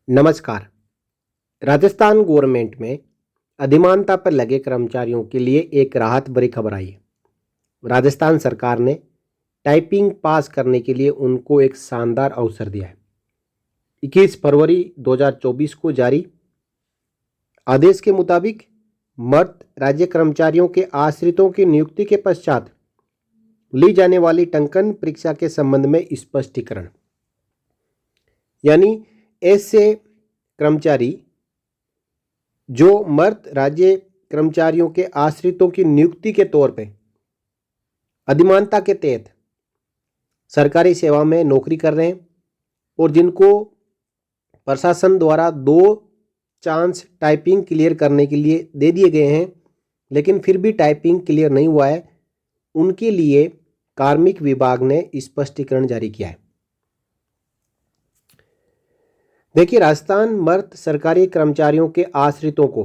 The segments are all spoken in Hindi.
नमस्कार। राजस्थान गवर्नमेंट में अधिमानता पर लगे कर्मचारियों के लिए एक राहत भरी खबर आई है। राजस्थान सरकार ने टाइपिंग पास करने के लिए उनको एक शानदार अवसर दिया है। 21 फरवरी 2024 को जारी आदेश के मुताबिक मर्द राज्य कर्मचारियों के आश्रितों की नियुक्ति के पश्चात ली जाने वाली टंकन परीक्षा के संबंध में स्पष्टीकरण, यानी ऐसे कर्मचारी जो मर्द राज्य कर्मचारियों के आश्रितों की नियुक्ति के तौर पे अधिमानता के तहत सरकारी सेवा में नौकरी कर रहे हैं और जिनको प्रशासन द्वारा 2 चांस टाइपिंग क्लियर करने के लिए दे दिए गए हैं, लेकिन फिर भी टाइपिंग क्लियर नहीं हुआ है, उनके लिए कार्मिक विभाग ने स्पष्टीकरण जारी किया है। देखिए, राजस्थान मर्द सरकारी कर्मचारियों के आश्रितों को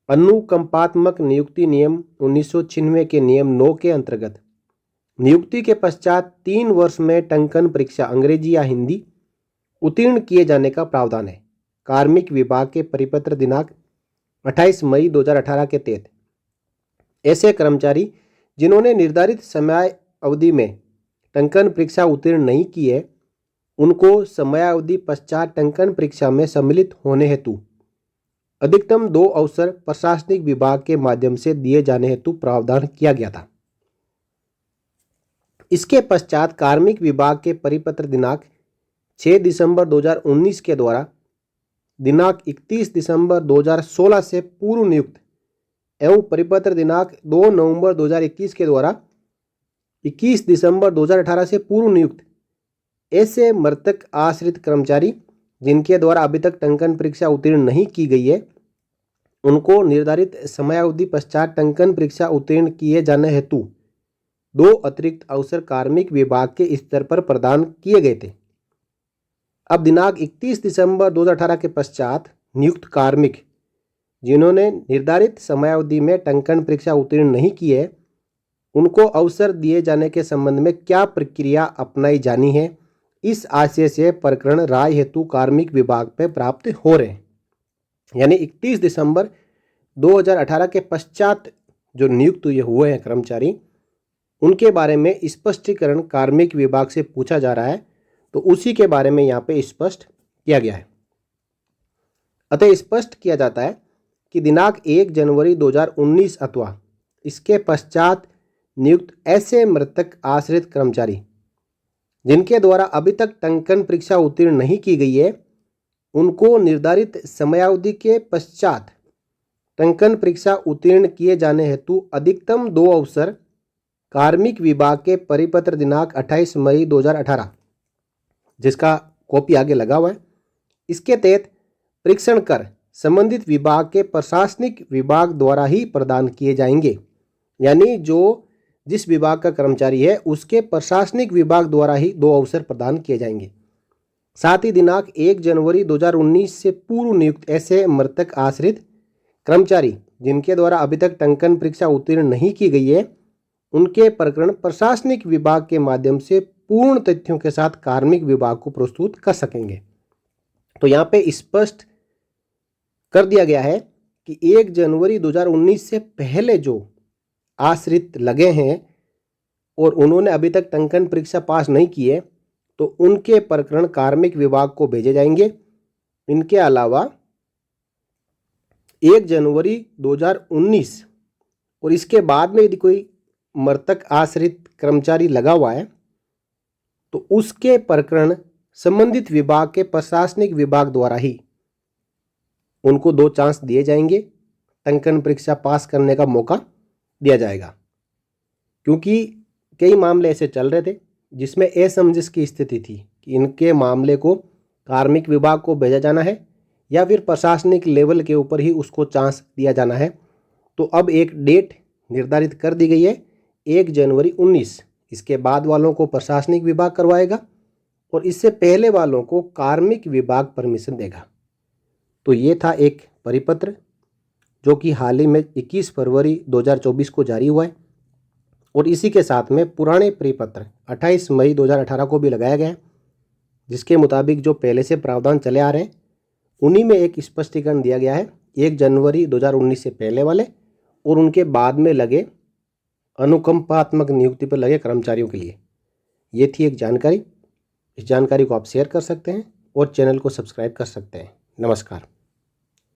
अनुकंपात्मक नियुक्ति नियम 1996 के नियम 9 के अंतर्गत नियुक्ति के पश्चात 3 वर्ष में टंकन परीक्षा अंग्रेजी या हिंदी उत्तीर्ण किए जाने का प्रावधान है। कार्मिक विभाग के परिपत्र दिनांक 28 मई 2018 के तहत ऐसे कर्मचारी जिन्होंने निर्धारित समय अवधि में टंकन परीक्षा उत्तीर्ण नहीं की है, उनको समयावधि पश्चात टंकन परीक्षा में सम्मिलित होने हेतु अधिकतम 2 अवसर प्रशासनिक विभाग के माध्यम से दिए जाने हेतु प्रावधान किया गया था। इसके पश्चात कार्मिक विभाग के परिपत्र दिनांक 6 दिसंबर 2019 के द्वारा दिनांक 31 दिसंबर 2016 से पूर्व नियुक्त एवं परिपत्र दिनांक 2 नवंबर 2021 के द्वारा 21 दिसंबर 2018 से पूर्व नियुक्त ऐसे मृतक आश्रित कर्मचारी जिनके द्वारा अभी तक टंकन परीक्षा उत्तीर्ण नहीं की गई है, उनको निर्धारित समयावधि पश्चात टंकन परीक्षा उत्तीर्ण किए जाने हेतु 2 अतिरिक्त अवसर कार्मिक विभाग के स्तर पर प्रदान किए गए थे। अब दिनांक 31 दिसंबर 2018 के पश्चात नियुक्त कार्मिक जिन्होंने निर्धारित समयावधि में टंकन परीक्षा उत्तीर्ण नहीं की है, उनको अवसर दिए जाने के संबंध में क्या प्रक्रिया अपनाई जानी है, इस आशय से प्रकरण राय हेतु कार्मिक विभाग पे प्राप्त हो रहे हैं। यानी 31 दिसंबर 2018 के पश्चात जो नियुक्त हुए हैं कर्मचारी, उनके बारे में स्पष्टीकरण कार्मिक विभाग से पूछा जा रहा है, तो उसी के बारे में यहाँ पे स्पष्ट किया गया है। अतः स्पष्ट किया जाता है कि दिनांक 1 जनवरी 2019 अथवा इसके पश्चात नियुक्त ऐसे मृतक आश्रित कर्मचारी जिनके द्वारा अभी तक टंकन परीक्षा उत्तीर्ण नहीं की गई है, उनको निर्धारित समयावधि के पश्चात टंकन परीक्षा उत्तीर्ण किए जाने हेतु अधिकतम 2 अवसर कार्मिक विभाग के परिपत्र दिनांक 28 मई 2018, जिसका कॉपी आगे लगा हुआ है, इसके तहत परीक्षण कर संबंधित विभाग के प्रशासनिक विभाग द्वारा ही प्रदान किए जाएंगे। यानी जो जिस विभाग का कर्मचारी है उसके प्रशासनिक विभाग द्वारा ही 2 अवसर प्रदान किए जाएंगे। साथ ही दिनांक 1 जनवरी 2019 से पूर्व नियुक्त ऐसे मृतक आश्रित कर्मचारी जिनके द्वारा अभी तक टंकन परीक्षा उत्तीर्ण नहीं की गई है, उनके प्रकरण प्रशासनिक विभाग के माध्यम से पूर्ण तथ्यों के साथ कार्मिक विभाग को प्रस्तुत कर सकेंगे। तो यहाँ पे स्पष्ट कर दिया गया है कि 1 जनवरी 2019 से पहले जो आश्रित लगे हैं और उन्होंने अभी तक टंकन परीक्षा पास नहीं की है, तो उनके प्रकरण कार्मिक विभाग को भेजे जाएंगे। इनके अलावा 1 जनवरी 2019 और इसके बाद में यदि कोई मृतक आश्रित कर्मचारी लगा हुआ है, तो उसके प्रकरण संबंधित विभाग के प्रशासनिक विभाग द्वारा ही उनको 2 चांस दिए जाएंगे, टंकन परीक्षा पास करने का मौका दिया जाएगा। क्योंकि कई मामले ऐसे चल रहे थे जिसमें असमंजस की स्थिति थी कि इनके मामले को कार्मिक विभाग को भेजा जाना है या फिर प्रशासनिक लेवल के ऊपर ही उसको चांस दिया जाना है। तो अब एक डेट निर्धारित कर दी गई है 1 जनवरी 19। इसके बाद वालों को प्रशासनिक विभाग करवाएगा और इससे पहले वालों को कार्मिक विभाग परमिशन देगा। तो ये था एक परिपत्र जो कि हाल ही में 21 फरवरी 2024 को जारी हुआ है और इसी के साथ में पुराने परिपत्र 28 मई 2018 को भी लगाया गया है, जिसके मुताबिक जो पहले से प्रावधान चले आ रहे हैं उन्हीं में एक स्पष्टीकरण दिया गया है 1 जनवरी 2019 से पहले वाले और उनके बाद में लगे अनुकंपात्मक नियुक्ति पर लगे कर्मचारियों के लिए। ये थी एक जानकारी। इस जानकारी को आप शेयर कर सकते हैं और चैनल को सब्सक्राइब कर सकते हैं। नमस्कार।